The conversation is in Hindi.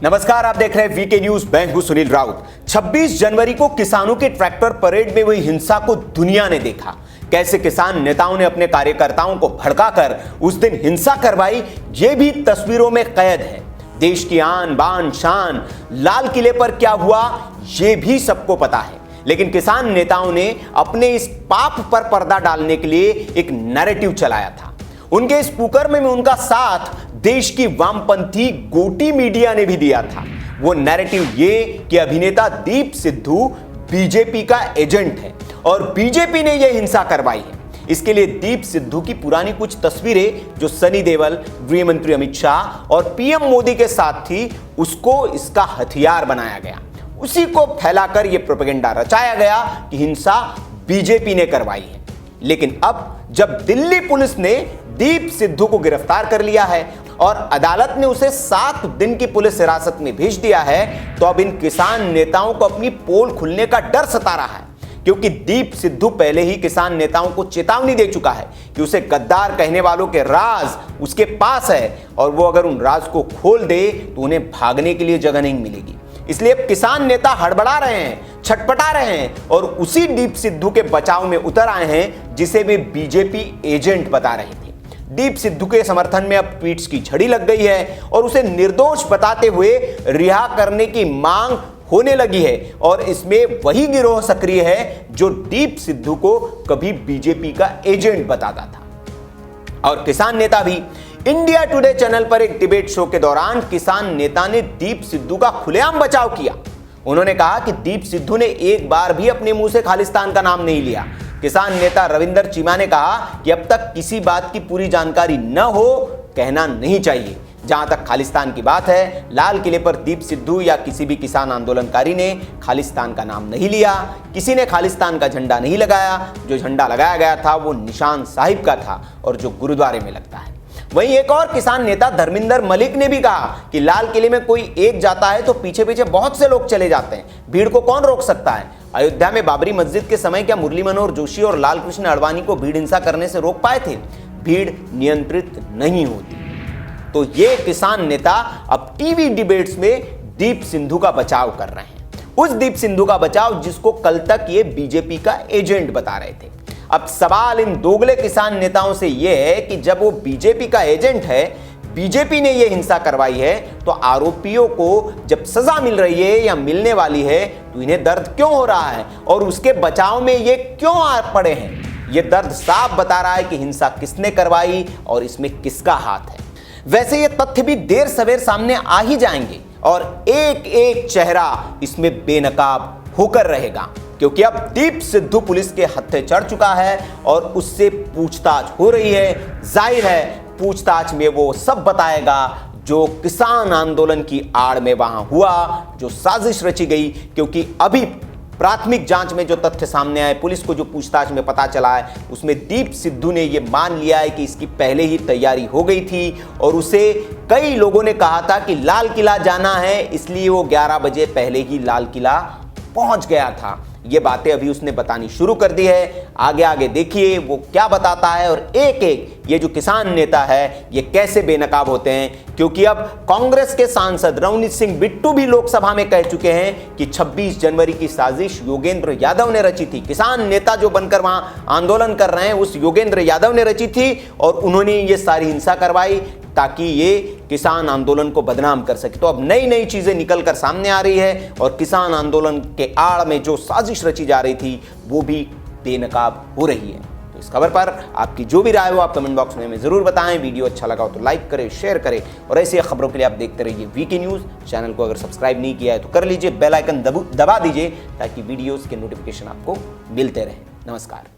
नमस्कार, आप देख रहे हैं वीके न्यूज। मैं हूं सुनील राउत। 26 जनवरी को किसानों के ट्रैक्टर परेड में हुई हिंसा को दुनिया ने देखा। कैसे किसान नेताओं ने अपने कार्यकर्ताओं को भड़काकर उस दिन हिंसा करवाई, ये भी तस्वीरों में कैद है। देश की आन बान शान लाल किले पर क्या हुआ, ये भी सबको पता है। लेकिन किसान नेताओं ने अपने इस पाप पर पर्दा डालने के लिए एक नैरेटिव चलाया था। उनके इस कुकर्म में उनका साथ देश की वामपंथी गोटी मीडिया ने भी दिया था। वो नैरेटिव ये कि अभिनेता दीप सिद्धू बीजेपी का एजेंट है और बीजेपी ने यह हिंसा करवाई है। इसके लिए दीप सिद्धू की पुरानी कुछ तस्वीरें जो सनी देओल, गृह मंत्री अमित शाह और पीएम मोदी के साथ थी, उसको इसका हथियार बनाया गया। उसी को फैलाकर यह प्रोपेगेंडा रचाया गया कि हिंसा बीजेपी ने करवाई है। लेकिन अब जब दिल्ली पुलिस ने दीप सिद्धू को गिरफ्तार कर लिया है और अदालत ने उसे 7 दिन की पुलिस हिरासत में भेज दिया है, तो अब इन किसान नेताओं को अपनी पोल खुलने का डर सता रहा है। क्योंकि दीप सिद्धू पहले ही किसान नेताओं को चेतावनी दे चुका है कि उसे गद्दार कहने वालों के राज उसके पास है और वो अगर उन राज को खोल दे तो उन्हें भागने के लिए जगह नहीं मिलेगी। इसलिए अब किसान नेता हड़बड़ा रहे हैं, छटपटा रहे हैं और उसी दीप सिद्धू के बचाव में उतर आए हैं जिसे वे बीजेपी एजेंट बता रहे थे। दीप सिद्धू के समर्थन में अब ट्वीट्स की झड़ी लग गई है और उसे निर्दोष बताते हुए रिहा करने की मांग होने लगी है। और इसमें वही गिरोह सक्रिय है जो दीप सिद्धू को कभी बीजेपी का एजेंट बताता था। और किसान नेता भी इंडिया टुडे चैनल पर एक डिबेट शो के दौरान किसान नेता ने दीप सिद्धू का खुलेआम बचाव किया। उन्होंने कहा कि दीप सिद्धू ने एक बार भी अपने मुंह से खालिस्तान का नाम नहीं लिया। किसान नेता रविंदर चीमा ने कहा कि अब तक किसी बात की पूरी जानकारी न हो कहना नहीं चाहिए। जहां तक खालिस्तान की बात है, लाल किले पर दीप सिद्धू या किसी भी किसान आंदोलनकारी ने खालिस्तान का नाम नहीं लिया, किसी ने खालिस्तान का झंडा नहीं लगाया। जो झंडा लगाया गया था वो निशान साहिब का था और जो गुरुद्वारे में लगता है। वहीं एक और किसान नेता धर्मिंदर मलिक ने भी कहा कि लाल किले में कोई एक जाता है तो पीछे पीछे बहुत से लोग चले जाते हैं, भीड़ को कौन रोक सकता है। अयोध्या में बाबरी मस्जिद के समय क्या मुरली मनोहर जोशी और लाल कृष्ण आडवाणी को भीड़ हिंसा करने से रोक पाए थे? भीड़ नियंत्रित नहीं होती। तो ये किसान नेता अब टीवी डिबेट्स में दीप सिद्धू का बचाव कर रहे हैं, उस दीप सिद्धू का बचाव जिसको कल तक ये बीजेपी का एजेंट बता रहे थे। अब सवाल इन दोगले किसान नेताओं से यह है कि जब वो बीजेपी का एजेंट है, बीजेपी ने यह हिंसा करवाई है, तो आरोपियों को जब सजा मिल रही है या मिलने वाली है तो इन्हें दर्द क्यों हो रहा है और उसके बचाव में ये क्यों आ पड़े हैं? ये दर्द साफ बता रहा है कि हिंसा किसने करवाई और इसमें किसका हाथ है। वैसे ये तथ्य भी देर सवेर सामने आ ही जाएंगे और एक एक चेहरा इसमें बेनकाब होकर रहेगा, क्योंकि अब दीप सिद्धू पुलिस के हत्थे चढ़ चुका है और उससे पूछताछ हो रही है। जाहिर है पूछताछ में वो सब बताएगा जो किसान आंदोलन की आड़ में वहां हुआ, जो साजिश रची गई। क्योंकि अभी प्राथमिक जांच में जो तथ्य सामने आए, पुलिस को जो पूछताछ में पता चला है, उसमें दीप सिद्धू ने यह मान लिया है कि इसकी पहले ही तैयारी हो गई थी और उसे कई लोगों ने कहा था कि लाल किला जाना है, इसलिए वो 11 बजे पहले ही लाल किला पहुंच गया था। ये बातें अभी उसने बतानी शुरू कर दी है। आगे आगे देखिए वो क्या बताता है और एक एक ये जो किसान नेता है ये कैसे बेनकाब होते हैं। क्योंकि अब कांग्रेस के सांसद रवनीत सिंह बिट्टू भी लोकसभा में कह चुके हैं कि 26 जनवरी की साजिश योगेंद्र यादव ने रची थी। किसान नेता जो बनकर वहां आंदोलन कर रहे हैं उस योगेंद्र यादव ने रची थी और उन्होंने ये सारी हिंसा करवाई ताकि ये किसान आंदोलन को बदनाम कर सके। तो अब नई नई चीजें निकल कर सामने आ रही है और किसान आंदोलन के आड़ में जो साजिश रची जा रही थी वो भी बेनकाब हो रही है। तो इस खबर पर आपकी जो भी राय हो आप कमेंट बॉक्स में हमें जरूर बताएं। वीडियो अच्छा लगा हो तो लाइक करें, शेयर करें और ऐसी खबरों के लिए आप देखते रहिए वीके न्यूज। चैनल को अगर सब्सक्राइब नहीं किया है तो कर लीजिए, बेल आइकन दबा दीजिए ताकि वीडियोस के नोटिफिकेशन आपको मिलते रहे। नमस्कार।